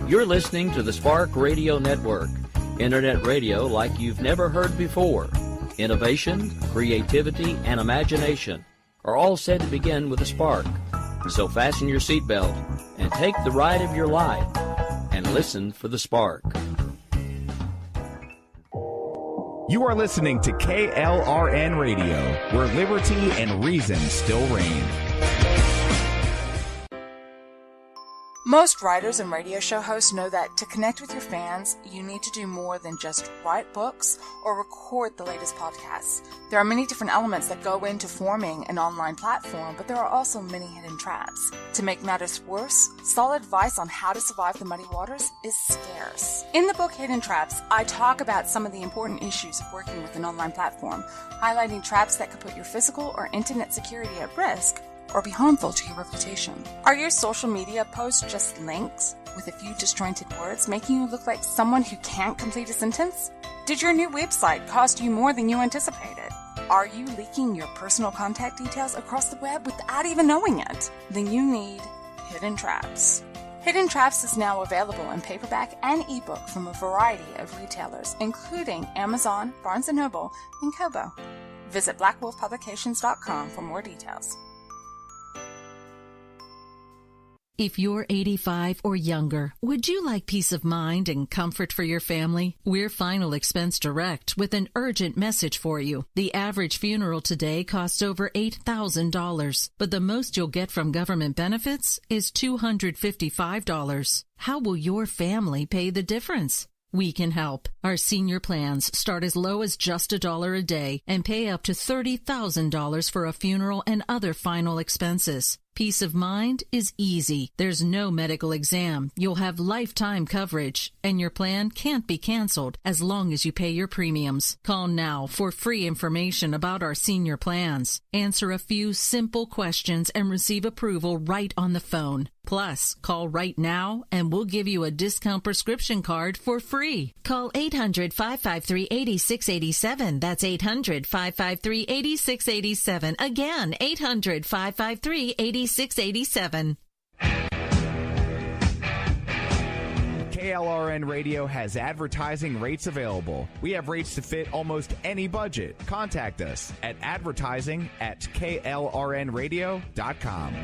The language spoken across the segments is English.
You're listening to the Spark Radio Network, internet radio like you've never heard before. Innovation, creativity, and imagination are all said to begin with a spark. So fasten your seatbelt and take the ride of your life and listen for the spark. You are listening to KLRN Radio, where liberty and reason still reign. Most writers and radio show hosts know that to connect with your fans, you need to do more than just write books or record the latest podcasts. There are many different elements that go into forming an online platform, but there are also many hidden traps. To make matters worse, solid advice on how to survive the muddy waters is scarce. In the book Hidden Traps, I talk about some of the important issues of working with an online platform, highlighting traps that could put your physical or internet security at risk or be harmful to your reputation. Are your social media posts just links with a few disjointed words, making you look like someone who can't complete a sentence? Did your new website cost you more than you anticipated? Are you leaking your personal contact details across the web without even knowing it? Then you need Hidden Traps. Hidden Traps is now available in paperback and ebook from a variety of retailers, including Amazon, Barnes & Noble, and Kobo. Visit blackwolfpublications.com for more details. If you're 85 or younger, would you like peace of mind and comfort for your family? We're Final Expense Direct with an urgent message for you. The average funeral today costs over $8,000, but the most you'll get from government benefits is $255. How will your family pay the difference? We can help. Our senior plans start as low as just $1 a day and pay up to $30,000 for a funeral and other final expenses. Peace of mind is easy. There's no medical exam. You'll have lifetime coverage, and your plan can't be canceled as long as you pay your premiums. Call now for free information about our senior plans. Answer a few simple questions and receive approval right on the phone. Plus, call right now and we'll give you a discount prescription card for free. Call 800-553-8687. That's 800-553-8687. Again, 800-553-8687. KLRN Radio has advertising rates available. We have rates to fit almost any budget. Contact us at advertising@klrnradio.com.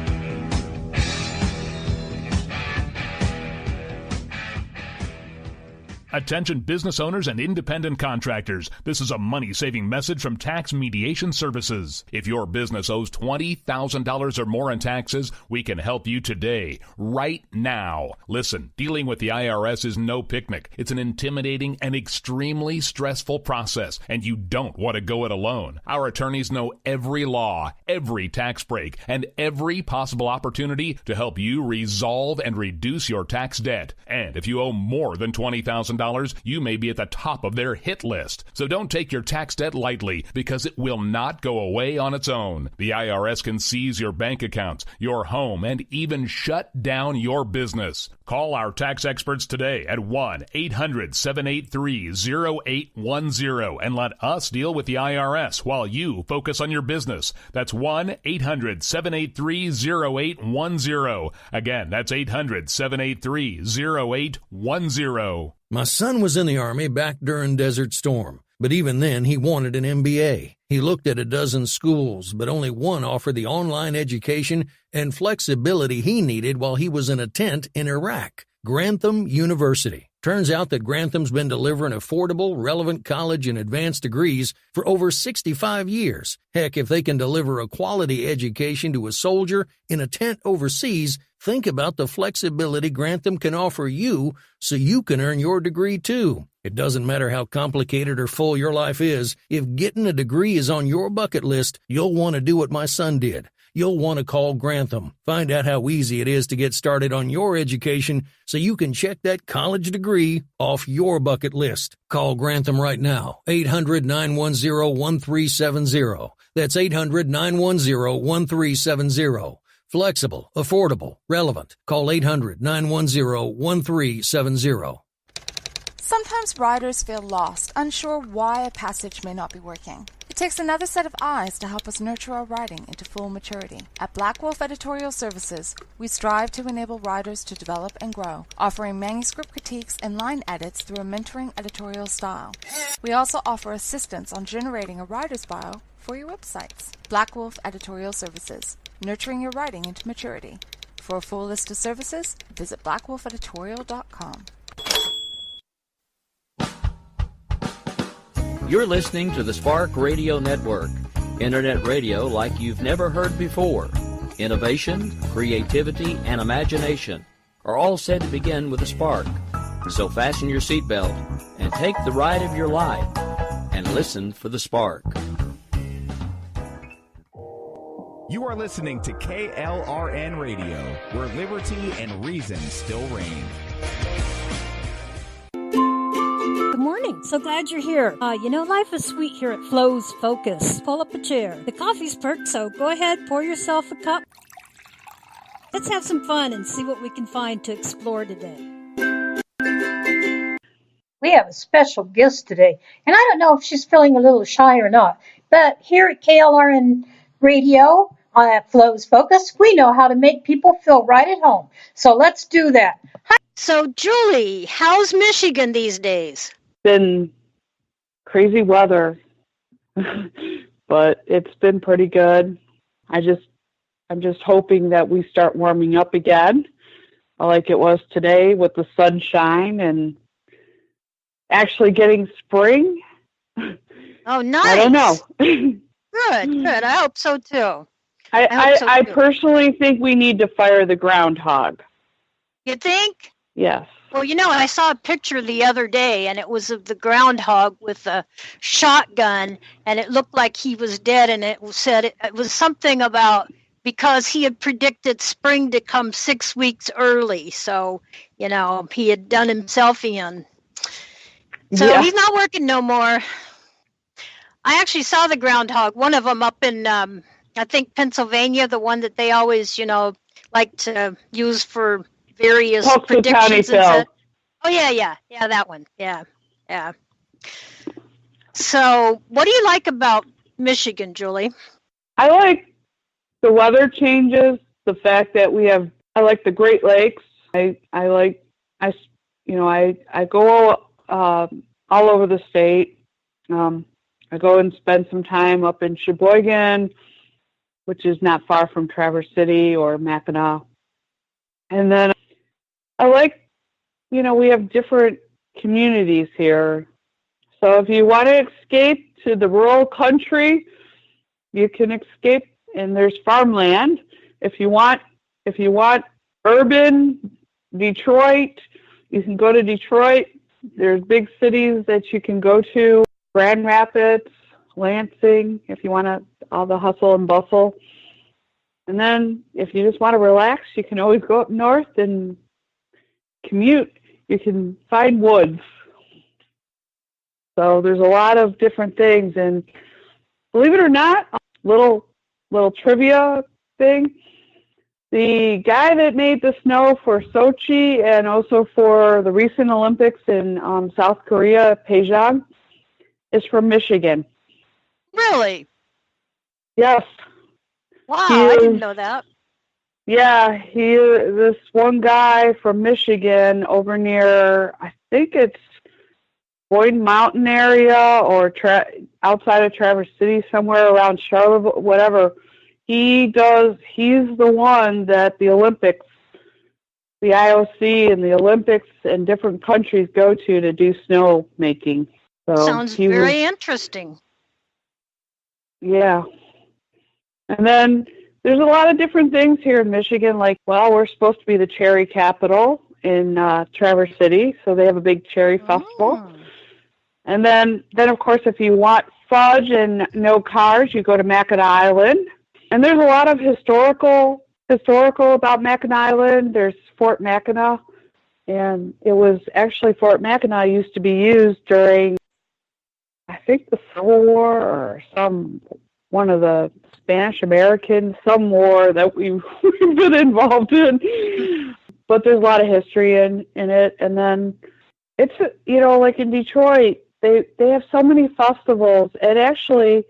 Attention business owners and independent contractors. This is a money-saving message from Tax Mediation Services. If your business owes $20,000 or more in taxes, we can help you today, right now. Listen, dealing with the IRS is no picnic. It's an intimidating and extremely stressful process, and you don't want to go it alone. Our attorneys know every law, every tax break, and every possible opportunity to help you resolve and reduce your tax debt. And if you owe more than $20,000, you may be at the top of their hit list. So don't take your tax debt lightly, because it will not go away on its own. The IRS can seize your bank accounts, your home, and even shut down your business. Call our tax experts today at 1-800-783-0810 and let us deal with the IRS while you focus on your business. That's 1-800-783-0810. Again, that's 800-783-0810. My son was in the Army back during Desert Storm, but even then he wanted an MBA. He looked at a dozen schools, but only one offered the online education and flexibility he needed while he was in a tent in Iraq, Grantham University. Turns out that Grantham's been delivering affordable, relevant college and advanced degrees for over 65 years. Heck, if they can deliver a quality education to a soldier in a tent overseas, think about the flexibility Grantham can offer you so you can earn your degree too. It doesn't matter how complicated or full your life is. If getting a degree is on your bucket list, you'll want to do what my son did. You'll want to call Grantham. Find out how easy it is to get started on your education so you can check that college degree off your bucket list. Call Grantham right now, 800-910-1370. That's 800-910-1370. Flexible, affordable, relevant. Call 800-910-1370. Sometimes writers feel lost, unsure why a passage may not be working. It takes another set of eyes to help us nurture our writing into full maturity. At Black Wolf Editorial Services, we strive to enable writers to develop and grow, offering manuscript critiques and line edits through a mentoring editorial style. We also offer assistance on generating a writer's bio for your websites. Black Wolf Editorial Services, nurturing your writing into maturity. For a full list of services, visit blackwolfeditorial.com. You're listening to the Spark Radio Network, internet radio like you've never heard before. Innovation, creativity, and imagination are all said to begin with a spark. So fasten your seatbelt and take the ride of your life and listen for the spark. You are listening to KLRN Radio, where liberty and reason still reign. Good morning. So glad you're here. Life is sweet here at FLO's Focus. Pull up a chair. The coffee's perked, so go ahead, pour yourself a cup. Let's have some fun and see what we can find to explore today. We have a special guest today, and I don't know if she's feeling a little shy or not, but here at KLRN Radio at FLO's Focus, we know how to make people feel right at home. So let's do that. Hi. So, Julie, how's Michigan these days? Been crazy weather, but it's been pretty good. I'm just hoping that we start warming up again, like it was today with the sunshine and actually getting spring. Oh, nice. I don't know. Good. I hope so too. I personally think we need to fire the groundhog. You think? Yes. Well, I saw a picture the other day, and it was of the groundhog with a shotgun, and it looked like he was dead, and it said it was something about because he had predicted spring to come 6 weeks early. So, he had done himself in. So yeah. He's not working no more. I actually saw the groundhog, one of them up in, I think, Pennsylvania, the one that they always, like to use for various predictions. Oh, yeah, that one. Yeah. So what do you like about Michigan, Julie? I like the weather changes, the fact that I like the Great Lakes. I go all over the state. I go and spend some time up in Sheboygan, which is not far from Traverse City or Mackinac. And then I like, we have different communities here. So if you want to escape to the rural country, you can escape, and there's farmland. If you want urban Detroit, you can go to Detroit. There's big cities that you can go to, Grand Rapids, Lansing, if you want all the hustle and bustle. And then if you just want to relax, you can always go up north and commute. You can find woods. So there's a lot of different things. And believe it or not, little trivia thing, the guy that made the snow for Sochi and also for the recent Olympics in South Korea, Daejeon, is from Michigan. Really? Yes. Wow, I didn't know that. Yeah, this one guy from Michigan over near, I think it's Boyne Mountain area or outside of Traverse City, somewhere around Charlotte, whatever. He's the one that the Olympics, the IOC and the Olympics and different countries go to do snow making. So sounds very interesting. Yeah. And then there's a lot of different things here in Michigan, like, we're supposed to be the cherry capital in Traverse City, so they have a big cherry festival. And then of course, if you want fudge and no cars, you go to Mackinac Island. And there's a lot of historical about Mackinac Island. There's Fort Mackinac, and it was actually Fort Mackinac used to be used during, I think, the Civil War or one of the Spanish-American, some war that we've been involved in. But there's a lot of history in it. And then it's, like in Detroit, they have so many festivals. And actually,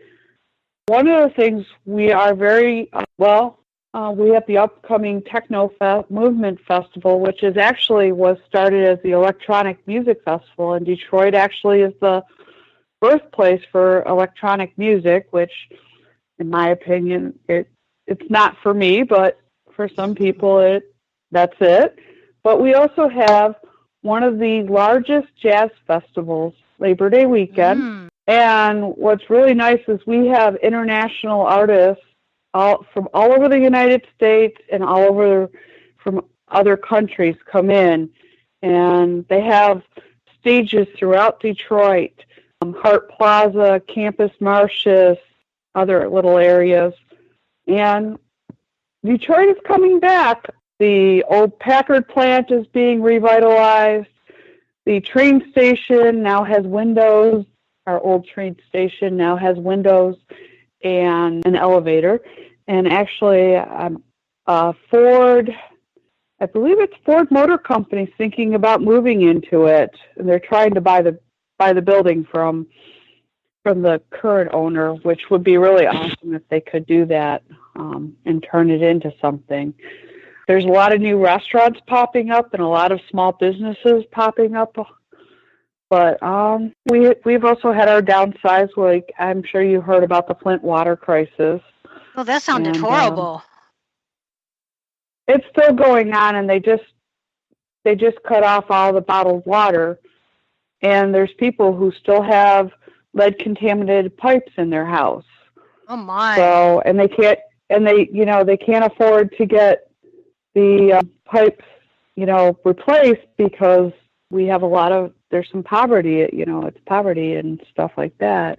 one of the things we are very, we have the upcoming Techno Movement Festival, which is actually was started as the Electronic Music Festival, and Detroit actually is the birthplace for electronic music, which, in my opinion, it's not for me, but for some people, that's it. But we also have one of the largest jazz festivals, Labor Day weekend. And what's really nice is we have international artists from all over the United States and all over from other countries come in. And they have stages throughout Detroit, Hart Plaza, Campus Martius, other little areas. And Detroit is coming back. The old Packard plant is being revitalized. The train station now has windows. Our old train station now has windows and an elevator. And actually, Ford, I believe it's Ford Motor Company, thinking about moving into it. And they're trying to buy the building from the current owner, which would be really awesome if they could do that and turn it into something. There's a lot of new restaurants popping up and a lot of small businesses popping up. But we've also had our downsides, like I'm sure you heard about the Flint water crisis. Oh, that sounded horrible. It's still going on, and they just cut off all the bottled water. And there's people who still have lead-contaminated pipes in their house. Oh my! So, and they can't afford to get the pipes, replaced because we have there's some poverty. It's poverty and stuff like that.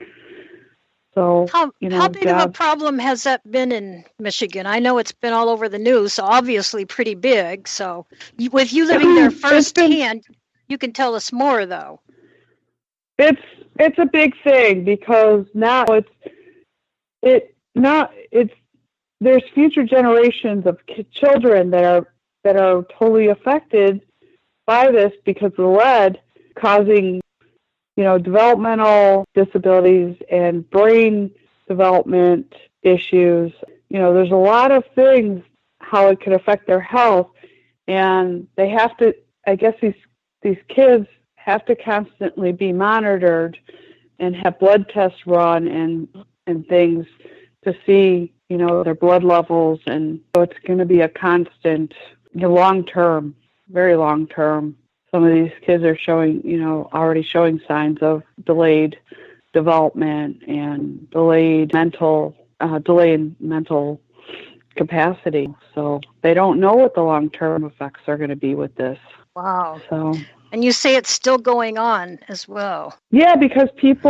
So, how big of a problem has that been in Michigan? I know it's been all over the news, so obviously pretty big. So, with you living there firsthand, you can tell us more, though. It's a big thing because now there's future generations of children that are totally affected by this because of the lead causing developmental disabilities and brain development issues. There's a lot of things how it could affect their health, and they have to. I guess these kids have to constantly be monitored and have blood tests run and things to see, their blood levels. And so it's going to be a constant, long term, very long term. Some of these kids are showing, already showing signs of delayed development and delay in mental capacity. So they don't know what the long-term effects are going to be with this. Wow. So. And you say it's still going on as well. Yeah, because people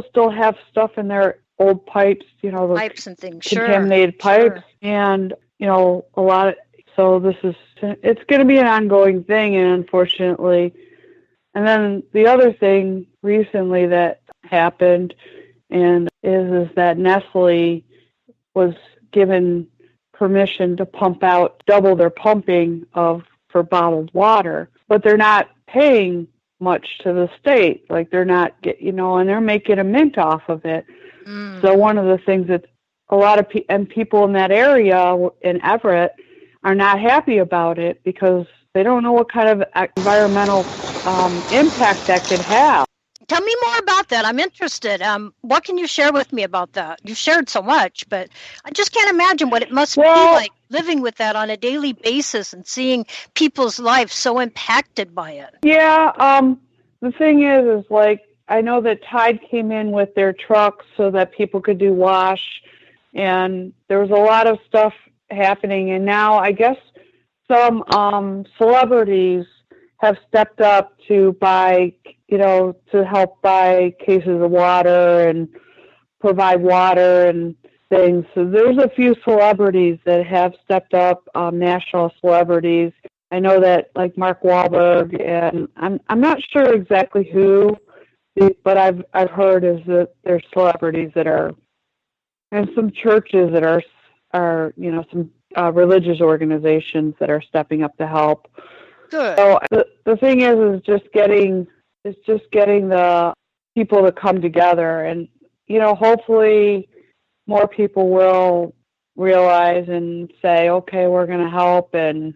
still have stuff in their old pipes, the pipes and things, contaminated pipes, and a lot of. So it's going to be an ongoing thing, and unfortunately. And then the other thing recently that happened, and is that Nestle was given permission to pump out double their pumping for bottled water, but they're not paying much to the state. Like they're not and they're making a mint off of it. So one of the things that a lot of people in that area in Everett are not happy about it because they don't know what kind of environmental impact that could have. Tell me more about that. I'm interested. What can you share with me about that? You've shared so much, but I just can't imagine what it must be like living with that on a daily basis and seeing people's lives so impacted by it. Yeah, the thing is like, I know that Tide came in with their trucks so that people could do wash, and there was a lot of stuff happening, and now I guess some celebrities have stepped up to buy, to help buy cases of water and provide water and things. So there's a few celebrities that have stepped up, national celebrities. I know that like Mark Wahlberg, and I'm not sure exactly who, but I've heard is that there's celebrities that are, and some churches that are some religious organizations that are stepping up to help. Good. So the thing is just getting the people to come together, and hopefully more people will realize and say, okay, we're going to help. And